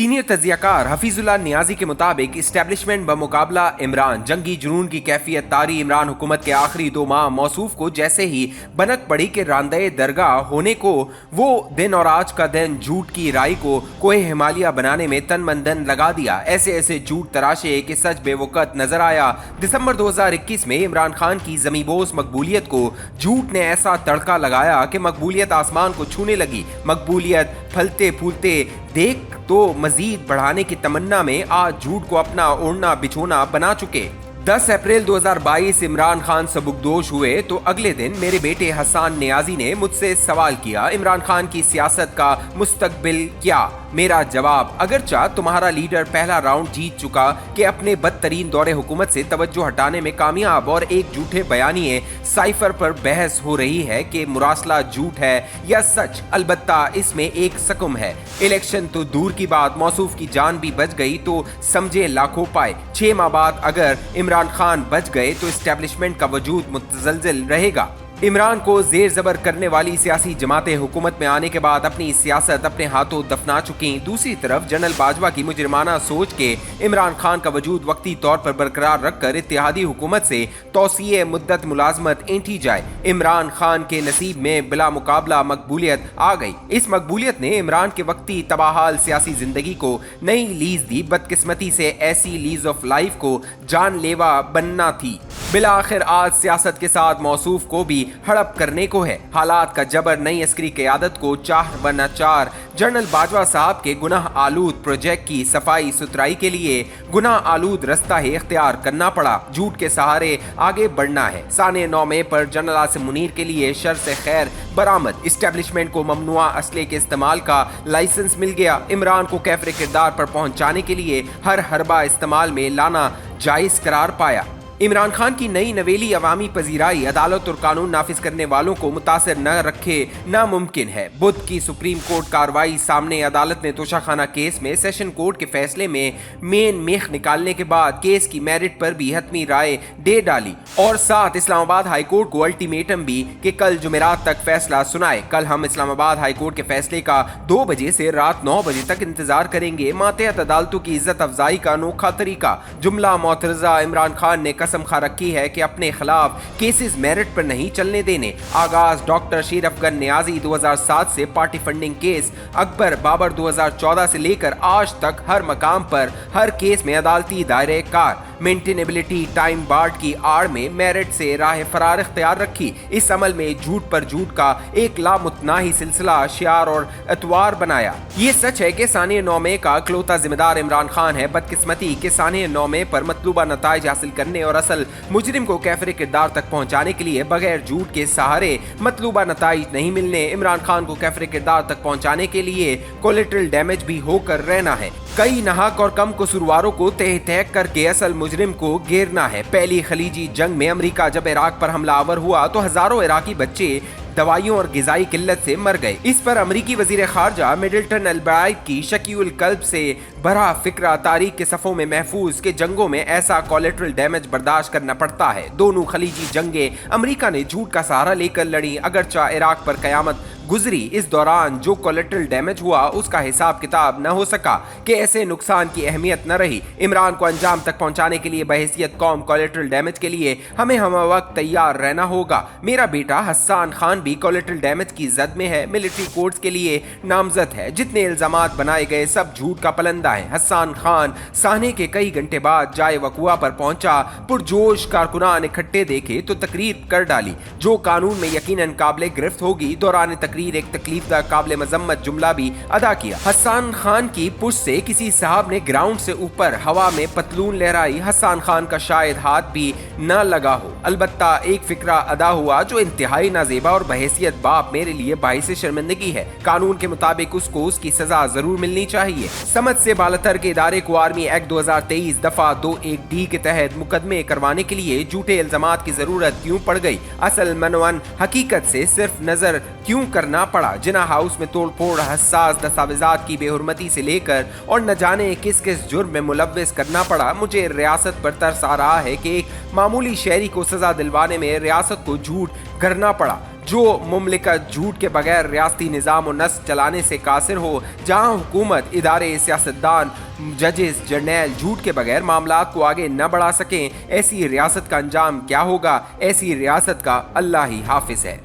Senior तजियाकार Hafizullah Niazi के मुताबिक establishment बमुकाबला Imran जंगी जुनून की कैफियत तारी इमरान हुकूमत के आखिरी 2 माह मौसूफ को जैसे ही बनक पड़ी के रांदे दरगाह होने को वो दिन और आज का दिन झूठ की राई को कोहे हिमालय बनाने में तन मन धन लगा दिया। ऐसे ऐसे झूठ तराशे कि सच बेवकत नजर आया। दिसंबर 2021 में इमरान खान की जमीबोस मकबूलियत को झूठ ने ऐसा तड़का लगाया कि मकबूलियत आसमान को छूने लगी। मकबूलियत फलते फूलते देख तो मजीद बढ़ाने की तमन्ना में आज झूठ को अपना ओढ़ना बिछोना बना चुके। 10 अप्रैल 2022 इमरान खान सबुकदोश हुए तो अगले दिन मेरे बेटे हसन नियाजी ने मुझसे सवाल किया, इमरान खान की सियासत का मुस्तकबिल क्या? मेरा जवाब, अगरचा तुम्हारा लीडर पहला राउंड जीत चुका कि अपने बदतरीन दौरे हुकूमत से तवज्जो हटाने में कामयाब और एक झूठे बयानिए साइफर पर बहस हो रही है कि मुरासला झूठ है या सच। अलबत्ता इसमें एक सकम है। इलेक्शन तो दूर की बात, मौसूफ की जान भी बच गई तो समझे लाखों पाए। 6 माह बाद अगर इमरान खान बच गए तो एस्टेब्लिशमेंट का वजूद मुतजलजल रहेगा। इमरान को जेर जबर करने वाली सियासी जमातें हुकूमत में आने के बाद अपनी सियासत अपने हाथों दफना चुकी। दूसरी तरफ जनरल बाजवा की मुजरिमाना सोच के इमरान खान का वजूद वक्ती तौर पर बरकरार रखकर इत्तेहादी हुकूमत से तौसीए मुद्दत मुलाजमत ऐंठी जाए। इमरान खान के नसीब में बिला मुकाबला मकबूलियत आ गई। इस मकबूलियत ने इमरान के वक्ती तबाहाल सियासी जिंदगी को नई लीज दी। बदकिस्मती से ऐसी लीज ऑफ लाइफ को जानलेवा बनना थी। बिला आखिर आज सियासत के साथ मौसूफ को भी हड़प करने को है। हालात का जबर नई अस्करी क़यादत को चार व नाचार जनरल बाजवा साहब के गुनाह आलूद प्रोजेक्ट की सफाई सुथराई के लिए गुनाह आलूद रास्ता ही इख्तियार करना पड़ा। झूठ के सहारे आगे बढ़ना है। साने 9 मई पर जनरल आसिम मुनीर के लिए शर से खैर बरामद। इस्टेब्लिशमेंट को ममनुआ असले के इस्तेमाल का लाइसेंस मिल गया। इमरान को कैफरे किरदार पर पहुंचाने के लिए हर हरबा इस्तेमाल में लाना जायज करार पाया। इमरान खान की नई नवेली अवामी पजीराई अदालत और कानून नाफिज करने वालों को मुतासर न रखे नामुमकिन है। बुध की सुप्रीम कोर्ट कार्रवाई सामने अदालत ने तोशाखाना केस में सेशन कोर्ट के फैसले में मेन मेख निकालने के बाद केस की मेरिट पर भी हतमी राय दे डाली और साथ इस्लामाबाद हाई कोर्ट को अल्टीमेटम भी कि कल जुमेरात तक फैसला सुनाए। कल हम इस्लामाबाद हाई कोर्ट के फैसले का 2 बजे से रात 9 बजे तक इंतजार करेंगे। मातहत अदालतों की इज्जत अफजाई का अनोखा तरीका। जुमला मोतरजा इमरान खान ने कसम खा रखी है कि अपने खिलाफ केसेस मेरिट पर नहीं चलने देने। आगाज डॉक्टर शेर अफगन नियाजी 2007 से party funding case, Akbar Babar 2014 से लेकर आज तक हर मकाम पर हर केस में अदालती दायरे कार। मेंटेनेबिलिटी टाइम बार्ड की आड़ में मेरिट से राह फरार इख्तियार रखी। इस अमल में झूठ पर झूठ का एक लामुतनाही सिलसिला शियार और एतवार बनाया। ये सच है कि साने 9 मई का इकलौता जिम्मेदार इमरान खान है। बदकिस्मती के साने 9 मई पर मतलूबा नताइज हासिल करने और असल मुजरिम को कैफरे किरदार तक पहुंचाने के लिए बगैर झूठ के सहारे मतलूबा नताइज नहीं मिलने। इमरान खान को कैफरे किरदार तक पहुंचाने के लिए कोलेटरल डैमेज भी होकर रहना है। कई नाहक और कम कसूरवारों को तह तह करके असल मुजरिम को घेरना है। पहली खलीजी जंग में अमेरिका जब इराक पर हमलावर हुआ तो हजारों इराकी बच्चे दवाइयों और गिजाई किल्लत से मर गए। इस पर अमरीकी वजीर खारजा मिडल्टन अलब्राइट की शकीउल कल्ब से भरा फिक्रा तारीख के सफ़ों में महफूज के जंगों में ऐसा कोलेटरल डैमेज बर्दाश्त करना पड़ता है। दोनों खलीजी जंगें अमेरिका ने झूठ का सहारा लेकर लड़ी। अगरचा इराक पर कयामत गुजरी, इस दौरान जो कोलेटरल डैमेज हुआ उसका हिसाब किताब न हो सका कि ऐसे नुकसान की अहमियत न रही। इमरान को अंजाम तक पहुंचाने के लिए बहैसियत कौम कोलेटरल डैमेज के लिए हमें हम वक्त तैयार रहना होगा। मेरा बेटा हसन खान भी कोलेटरल डैमेज की जद में है। मिलिट्री कोर्ट्स के लिए नामजद है। जितने इल्जामात बनाए गए सब झूठ का पलंदा है। हसन खान साहने के कई घंटे बाद जाए वकुआ पर पहुंचा। पुरजोश कारकुनान इकट्ठे देखे तो तकरीर कर डाली जो कानून में यकीनन काबिल गिरफ्त होगी। दौरान तकरीर एक तकलीफदा काबिल मजम्मत जुमला भी अदा किया। हसन खान की पुश से किसी साहब ने ग्राउंड से ऊपर हवा में पतलून लहराई। हसन खान का शायद हाथ भी न लगा हो। अलबत्ता एक फिक्रा अदा हुआ जो इंतहाई नाजेबा और बहैसियत बाप मेरे लिए बाइस शर्मिंदगी है। कानून के मुताबिक उसको उसकी सजा जरूर मिलनी चाहिए। समझ से बालतर के इदारे को आर्मी एक्ट 2023 दफा 21D के तहत मुकदमे करवाने के लिए झूठे इल्जामात की जरूरत क्यों पड़ गई? असल मनवन हकीकत से सिर्फ नजर क्यों करना पड़ा? जिना हाउस में तोड़ फोड़, हसास दस्तावेजात की बेहुरमती से लेकर और न जाने किस किस जुर्म में मुलव्विस करना पड़ा। मुझे रियासत पर तरस आ रहा है कि एक मामूली शहरी को सजा दिलवाने में रियासत को झूठ करना पड़ा। जो मुमलिकत झूठ के बगैर रियासती निज़ाम और नस्ल चलाने से कासिर हो, जहां हुकूमत, इदारे, सियासतदान, जजेस, जर्नैल झूठ के बगैर मामलात को आगे न बढ़ा सकें, ऐसी रियासत का अंजाम क्या होगा? ऐसी रियासत का अल्लाह ही हाफिज है।